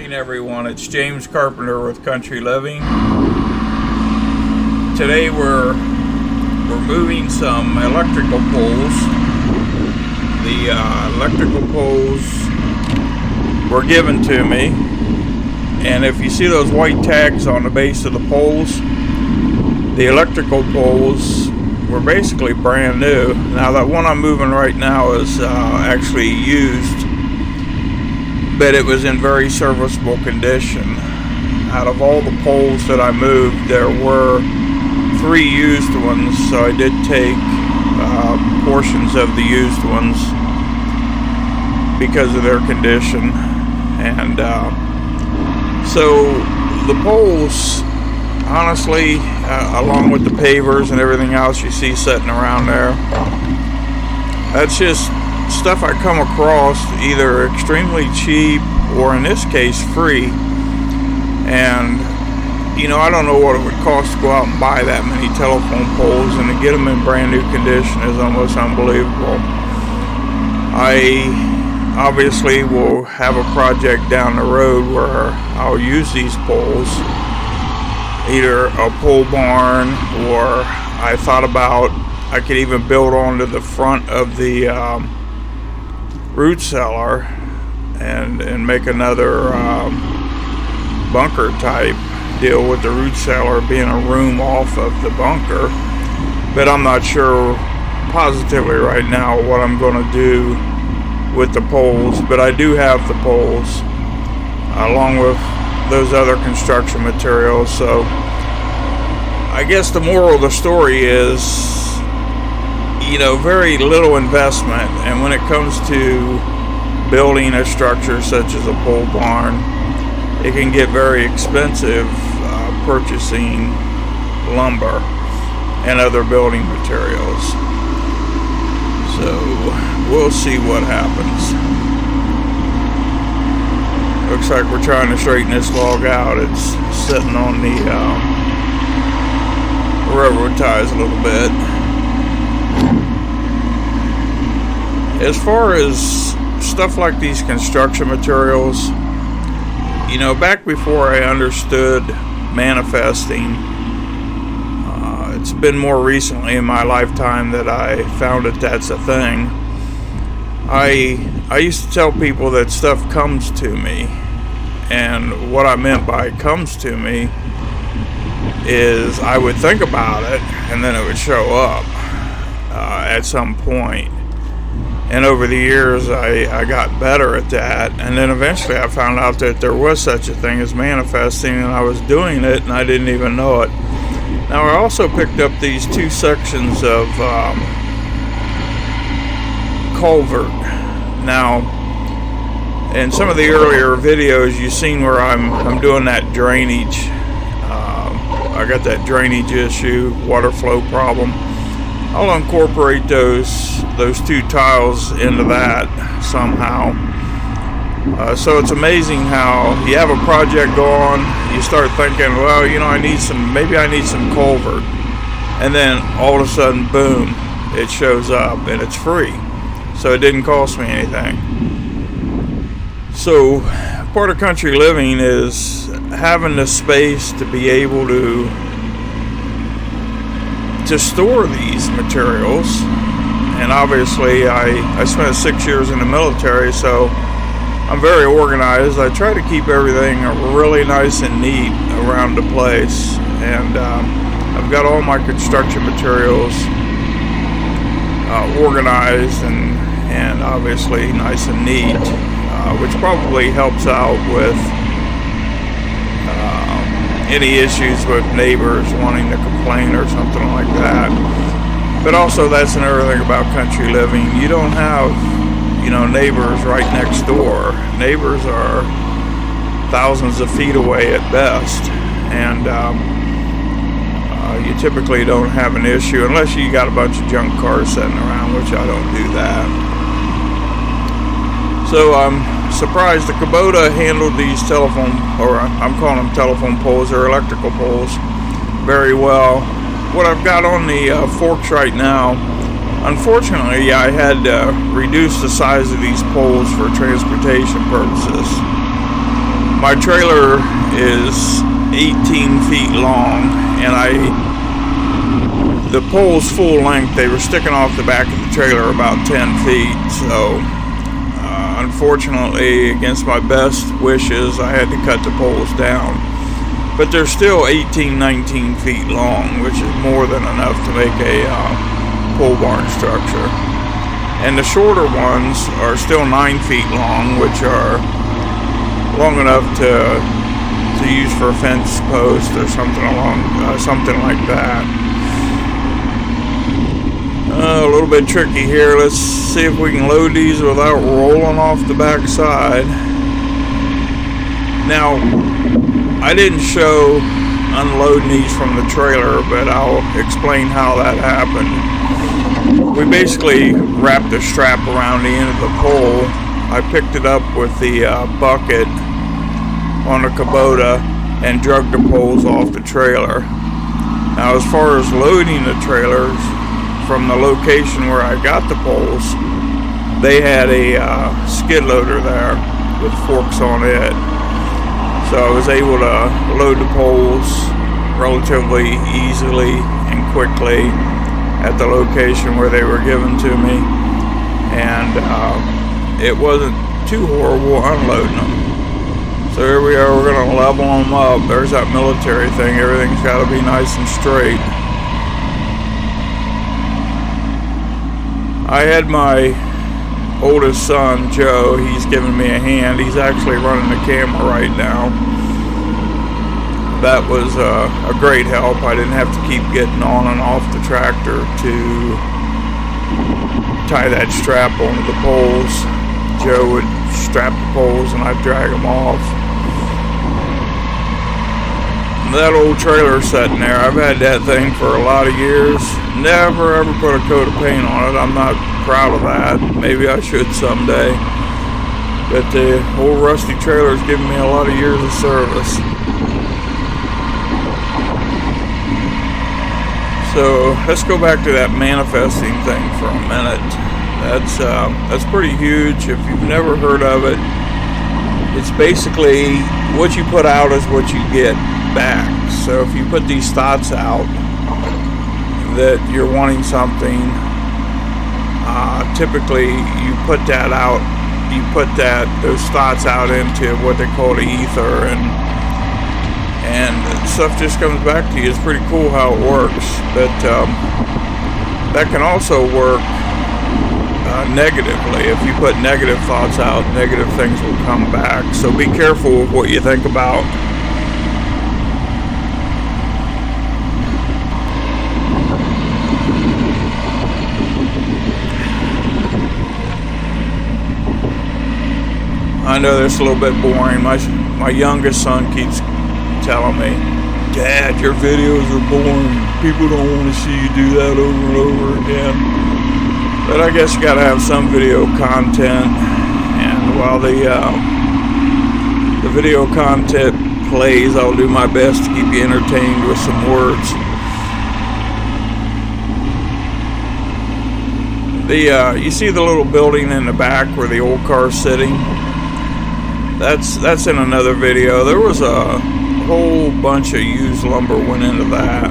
morning, everyone. It's James Carpenter with Country Living. Today we're moving some electrical poles. The electrical poles were given to me, and if you see those white tags on the base of the poles, the electrical poles were basically brand new. Now that one I'm moving right now is actually used, but it was in very serviceable condition. Out of all the poles that I moved, there were 3 used ones, so I did take portions of the used ones because of their condition. And so the poles, honestly, along with the pavers and everything else you see sitting around there, that's just stuff I come across either extremely cheap or in this case free. And you know, I don't know what it would cost to go out and buy that many telephone poles, and to get them in brand new condition is almost unbelievable. I obviously will have a project down the road where I'll use these poles, either a pole barn, or I thought about I could even build onto the front of the root cellar and make another bunker type deal, with the root cellar being a room off of the bunker. But I'm not sure positively right now what I'm going to do with the poles, but I do have the poles along with those other construction materials. So I guess the moral of the story is, you know, very little investment, and when it comes to building a structure such as a pole barn, it can get very expensive purchasing lumber and other building materials. So we'll see what happens. Looks like we're trying to straighten this log out. It's sitting on the railroad ties a little bit. As far as stuff like these construction materials, you know, back before I understood manifesting, it's been more recently in my lifetime that I found that that's a thing. I used to tell people that stuff comes to me, and what I meant by comes to me is I would think about it and then it would show up at some point. And over the years, I got better at that. And then eventually I found out that there was such a thing as manifesting, and I was doing it and I didn't even know it. Now, I also picked up these 2 sections of culvert. Now, in some of the earlier videos, you've seen where I'm doing that drainage. I got that drainage issue, water flow problem. I'll incorporate those 2 tiles into that somehow. So it's amazing how you have a project going, you start thinking, well, you know, maybe I need some culvert, and then all of a sudden, boom, it shows up and it's free. So it didn't cost me anything. So part of country living is having the space to be able to store these materials. And obviously I spent 6 years in the military, so I'm very organized. I try to keep everything really nice and neat around the place, and I've got all my construction materials organized and obviously nice and neat, which probably helps out with any issues with neighbors wanting to complain or something like that. But also, that's another thing about country living. You don't have, you know, neighbors right next door. Neighbors are thousands of feet away at best, and you typically don't have an issue unless you got a bunch of junk cars sitting around, which I don't do that. So I'm surprised the Kubota handled these telephone, or I'm calling them telephone poles, or electrical poles, very well. What I've got on the forks right now, unfortunately, I had to reduce the size of these poles for transportation purposes. my trailer is 18 feet long, and the poles full length, they were sticking off the back of the trailer about 10 feet. So unfortunately, against my best wishes, I had to cut the poles down. But they're still 18, 19 feet long, which is more than enough to make a pole barn structure. And the shorter ones are still 9 feet long, which are long enough to use for a fence post or something like that. A little bit tricky here. Let's see if we can load these without rolling off the back side. Now, I didn't show unloading these from the trailer, but I'll explain how that happened. We basically wrapped a strap around the end of the pole. I picked it up with the bucket on a Kubota and drug the poles off the trailer. Now, as far as loading the trailers from the location where I got the poles, they had a skid loader there with forks on it. So I was able to load the poles relatively easily and quickly at the location where they were given to me. And it wasn't too horrible unloading them. So here we are, we're going to level them up. There's that military thing, everything's got to be nice and straight. I had my oldest son, Joe, he's giving me a hand. He's actually running the camera right now. That was a great help. I didn't have to keep getting on and off the tractor to tie that strap onto the poles. Joe would strap the poles and I'd drag them off. That old trailer sitting there, I've had that thing for a lot of years. Never ever put a coat of paint on it. I'm not proud of that. Maybe I should someday. But the old rusty trailer's given me a lot of years of service. So let's go back to that manifesting thing for a minute. That's pretty huge. If you've never heard of it, it's basically what you put out is what you get back. So if you put these thoughts out that you're wanting something, typically you put that out, those thoughts out into what they call the ether, and stuff just comes back to you. It's pretty cool how it works. But that can also work negatively. If you put negative thoughts out, negative things will come back. So be careful with what you think about. I know that's a little bit boring. My youngest son keeps telling me, "Dad, your videos are boring. People don't want to see you do that over and over again." But I guess you got to have some video content. And while the video content plays, I'll do my best to keep you entertained with some words. You see the little building in the back where the old car's sitting? That's in another video. There was a whole bunch of used lumber went into that,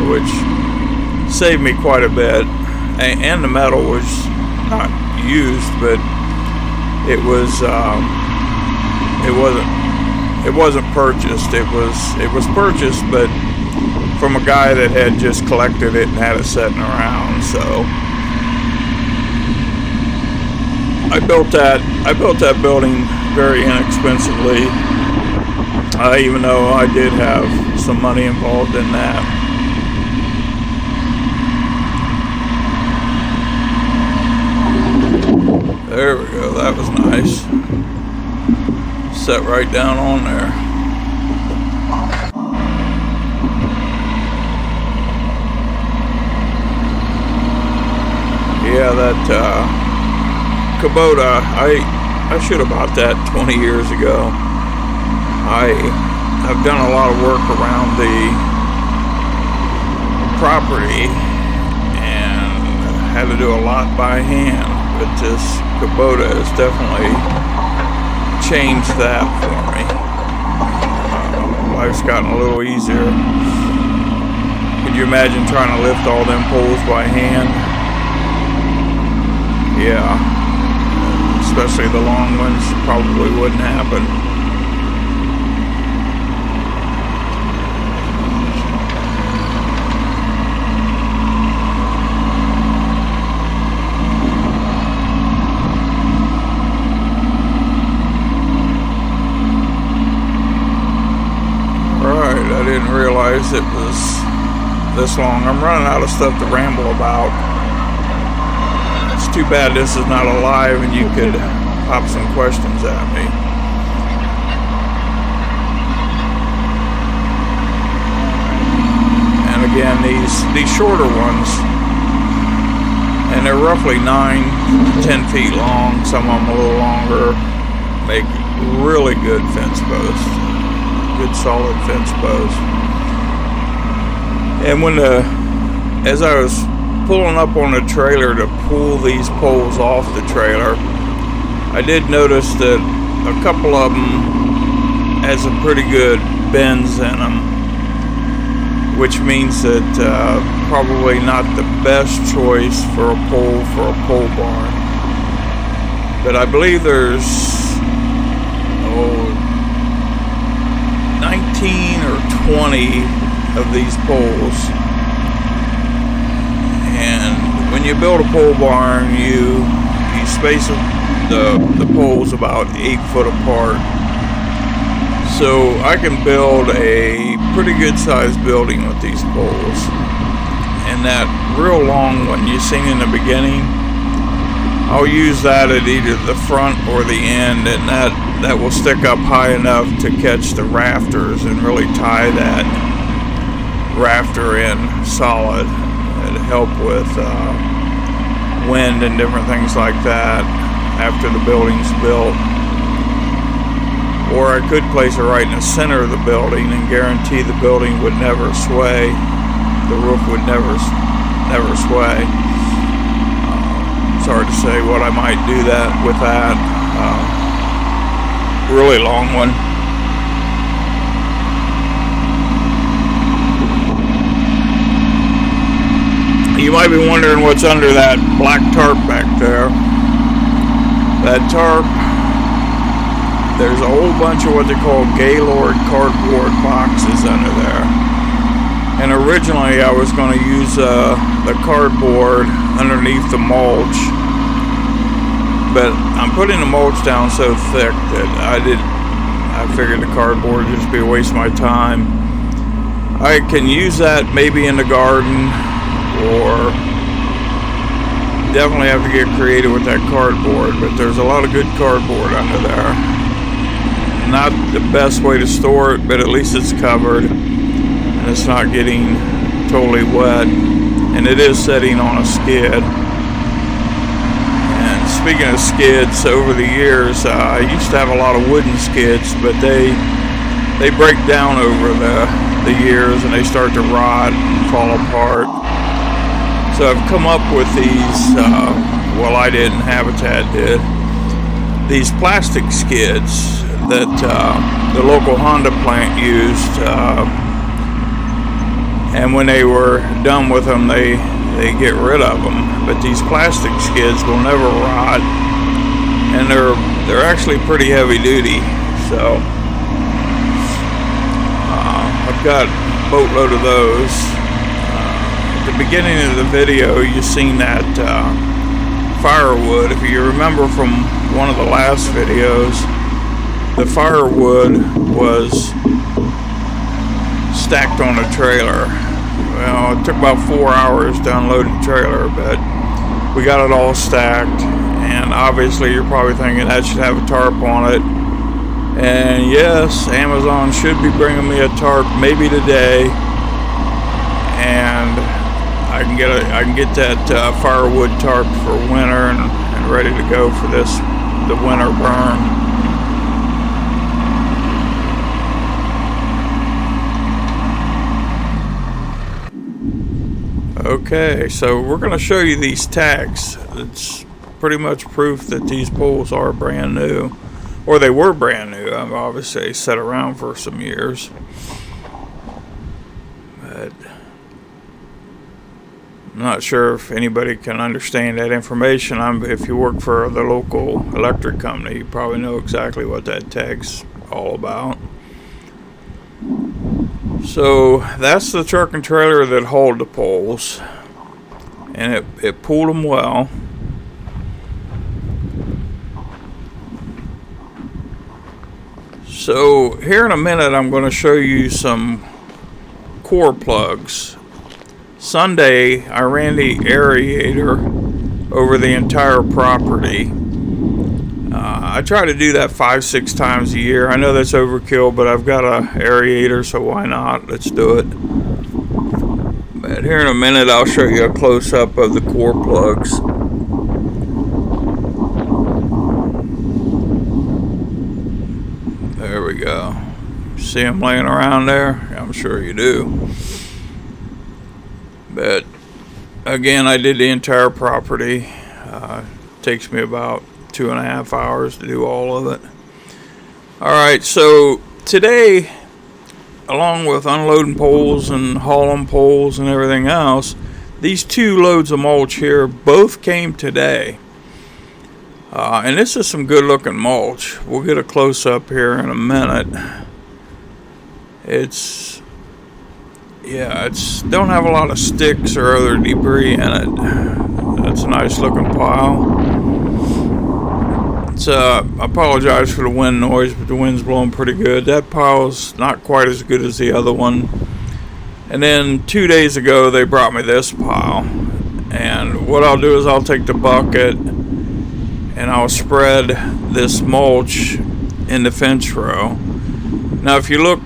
which saved me quite a bit. And the metal was not used, but it wasn't purchased. It was purchased, but from a guy that had just collected it and had it sitting around. So I built that building very inexpensively, even though I did have some money involved in that. There we go, that was nice. Set right down on there. Yeah, that Kubota, I should have bought that 20 years ago. I've done a lot of work around the property and had to do a lot by hand, but this Kubota is definitely changed that for me. Life's gotten a little easier. Could you imagine trying to lift all them poles by hand? Yeah. Especially the long ones, probably wouldn't happen. I didn't realize it was this long. I'm running out of stuff to ramble about. It's too bad this is not alive and you could pop some questions at me. And again, these shorter ones, and they're roughly 9 to 10 feet long, some of them a little longer, make really good fence posts. Good solid fence post. And as I was pulling up on the trailer to pull these poles off the trailer, I did notice that a couple of them had some pretty good bends in them, which means that probably not the best choice for a pole barn. But I believe there's 19 or 20 of these poles, and when you build a pole barn, you space the poles about 8 foot apart, so I can build a pretty good sized building with these poles. And that real long one you seen in the beginning, I'll use that at either the front or the end, and that will stick up high enough to catch the rafters and really tie that rafter in solid. It'll help with wind and different things like that after the building's built. Or I could place it right in the center of the building and guarantee the building would never sway. The roof would never sway. It's hard to say what I might do with that. Really long one. You might be wondering what's under that black tarp back there. That tarp, there's a whole bunch of what they call Gaylord cardboard boxes under there. And originally I was going to use the cardboard underneath the mulch, but I'm putting the mulch down so thick that I figured the cardboard would just be a waste of my time. I can use that maybe in the garden, or definitely have to get creative with that cardboard, but there's a lot of good cardboard under there. Not the best way to store it, but at least it's covered and it's not getting totally wet, and it is sitting on a skid. And speaking of skids, over the years I used to have a lot of wooden skids, but they break down over the years and they start to rot and fall apart. So I've come up with these, well, I didn't, Habitat did, these plastic skids that the local Honda plant used, and when they were done with them, they get rid of them. But these plastic skids will never rot, and they're actually pretty heavy duty. So I've got a boatload of those. At the beginning of the video, you seen that firewood. If you remember from one of the last videos, the firewood was stacked on a trailer. Well, it took about 4 hours to unload the trailer, but we got it all stacked. And obviously you're probably thinking that should have a tarp on it. And yes, Amazon should be bringing me a tarp maybe today, and I can get that firewood tarp for winter and ready to go for the winter burn. Okay, so we're going to show you these tags. It's pretty much proof that these poles are brand new. or they were brand new. Obviously they sat around for some years, but I'm not sure if anybody can understand that information. If you work for the local electric company, you probably know exactly what that tag's all about. So that's the truck and trailer that hauled the poles, and it pulled them well. So here in a minute I'm going to show you some core plugs. Sunday I ran the aerator over the entire property. I try to do that 5-6 times a year. I know that's overkill, but I've got a aerator, so why not? Let's do it. But here in a minute I'll show you a close-up of the core plugs. There we go. See them laying around there? I'm sure you do. But again, I did the entire property. Takes me about 2.5 hours to do all of it. Alright, so today, along with unloading poles and hauling poles and everything else, these 2 loads of mulch here both came today. And this is some good looking mulch. We'll get a close up here in a minute. It's don't have a lot of sticks or other debris in it. That's a nice looking pile. I apologize for the wind noise, but the wind's blowing pretty good. That pile's not quite as good as the other one. And then 2 days ago they brought me this pile. And what I'll do is I'll take the bucket and I'll spread this mulch in the fence row. Now if you look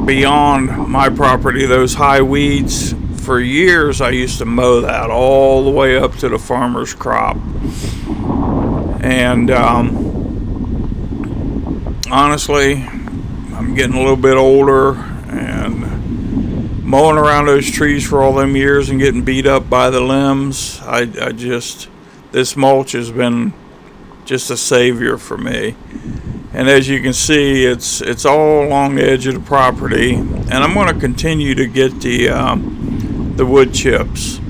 beyond my property, those high weeds, for years I used to mow that all the way up to the farmer's crop. And honestly, I'm getting a little bit older, and mowing around those trees for all them years and getting beat up by the limbs, this mulch has been just a savior for me. And as you can see, it's all along the edge of the property, and I'm going to continue to get the wood chips.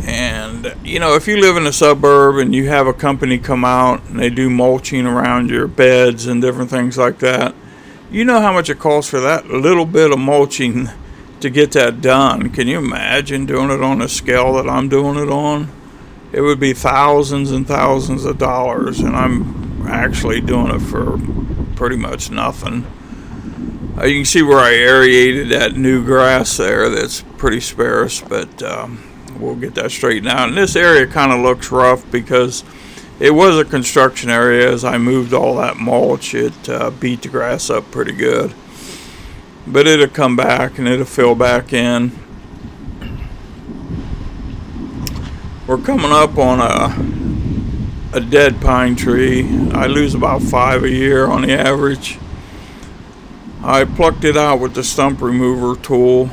And you know, if you live in a suburb and you have a company come out and they do mulching around your beds and different things like that, you know how much it costs for that little bit of mulching to get that done. Can you imagine doing it on a scale that I'm doing it on? It would be thousands and thousands of dollars, and I'm actually doing it for pretty much nothing. You can see where I aerated that new grass there. That's pretty sparse, but we'll get that straightened out. And this area kind of looks rough because it was a construction area. As I moved all that mulch, it beat the grass up pretty good. But it'll come back and it'll fill back in. We're coming up on a dead pine tree. I lose about 5 a year on the average. I plucked it out with the stump remover tool.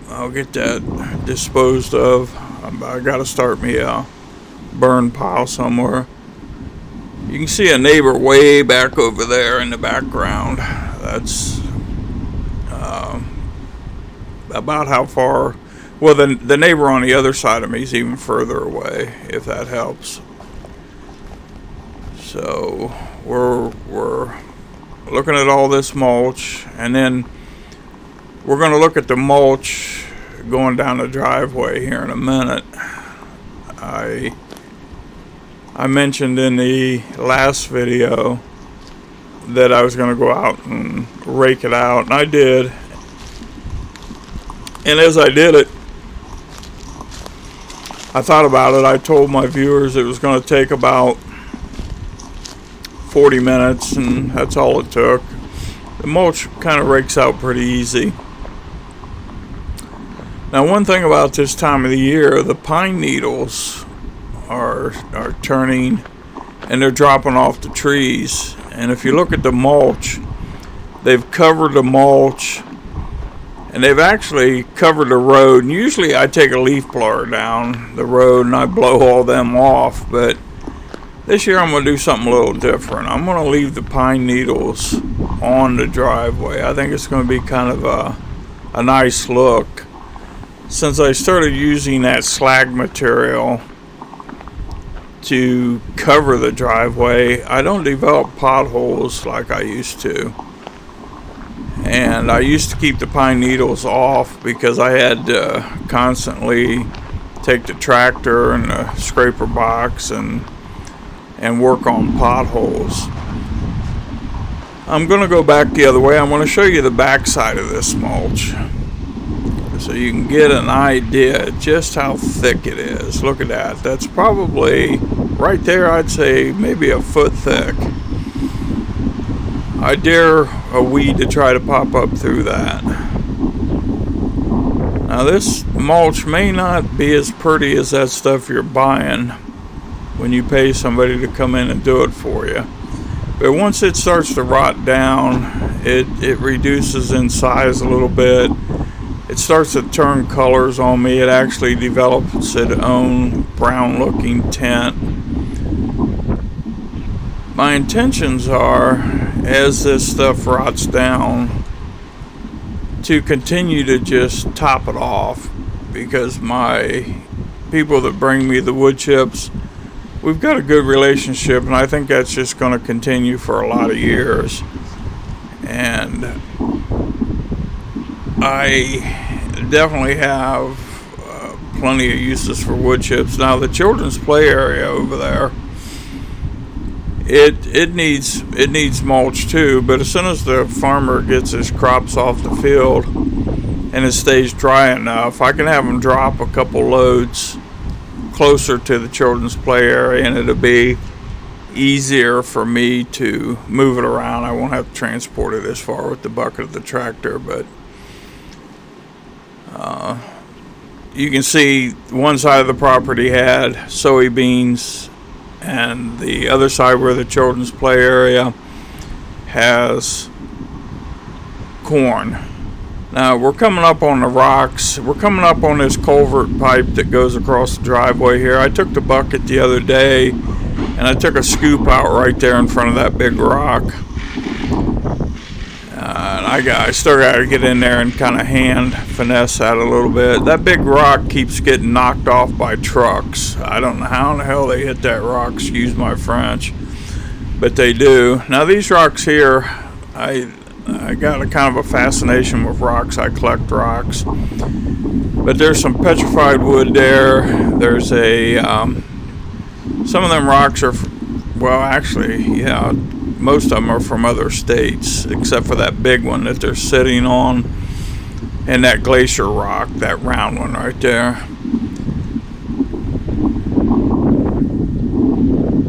I'll get that disposed of. I gotta start me a burn pile somewhere. You can see a neighbor way back over there in the background. That's about how far. Well, the neighbor on the other side of me is even further away, if that helps. So we're looking at all this mulch, and then we're going to look at the mulch going down the driveway here in a minute. I mentioned in the last video that I was going to go out and rake it out, and I did. And as I did it, I thought about it. I told my viewers it was going to take about 40 minutes, and that's all it took. The mulch kind of rakes out pretty easy. Now, one thing about this time of the year, the pine needles are turning and they're dropping off the trees. And if you look at the mulch, they've covered the mulch And they've actually covered the road. And usually I take a leaf blower down the road and I blow all them off, but this year I'm going to do something a little different. I'm going to leave the pine needles on the driveway. I think it's going to be kind of a nice look. Since I started using that slag material to cover the driveway, I don't develop potholes like I used to. And I used to keep the pine needles off because I had to constantly take the tractor and the scraper box and work on potholes. I'm going to go back the other way. I'm going to show you the back side of this mulch so you can get an idea just how thick it is. Look at that. That's probably right there, I'd say maybe a foot thick. I dare a weed to try to pop up through that. Now this mulch may not be as pretty as that stuff you're buying when you pay somebody to come in and do it for you. But once it starts to rot down, it reduces in size a little bit. It starts to turn colors on me. It actually develops its own brown looking tint. My intentions are, as this stuff rots down, to continue to just top it off, because my people that bring me the wood chips, we've got a good relationship, and I think that's just going to continue for a lot of years. And I definitely have plenty of uses for wood chips. Now the children's play area over there, it needs mulch too, but as soon as the farmer gets his crops off the field and it stays dry enough, I can have them drop a couple loads closer to the children's play area, and it'll be easier for me to move it around. I won't have to transport it as far with the bucket of the tractor, but you can see one side of the property had soybeans, and the other side, where the children's play area, has corn. Now we're coming up on the rocks. We're coming up on this culvert pipe that goes across the driveway here. I took the bucket the other day and I took a scoop out right there in front of that big rock. And I still got to get in there and kind of hand finesse that a little bit. That big rock keeps getting knocked off by trucks. I don't know how in the hell they hit that rock, excuse my French, but they do. Now these rocks here, I got a kind of a fascination with rocks. I collect rocks. But there's some petrified wood there. There's some of them rocks are, well, actually, yeah, most of them are from other states, except for that big one that they're sitting on, and that glacier rock, that round one right there.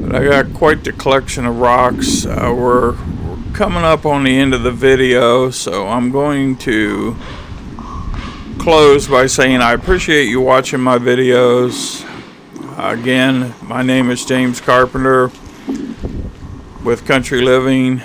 But I got quite the collection of rocks. We're coming up on the end of the video, so I'm going to close by saying I appreciate you watching my videos. Again, my name is James Carpenter with Country Living,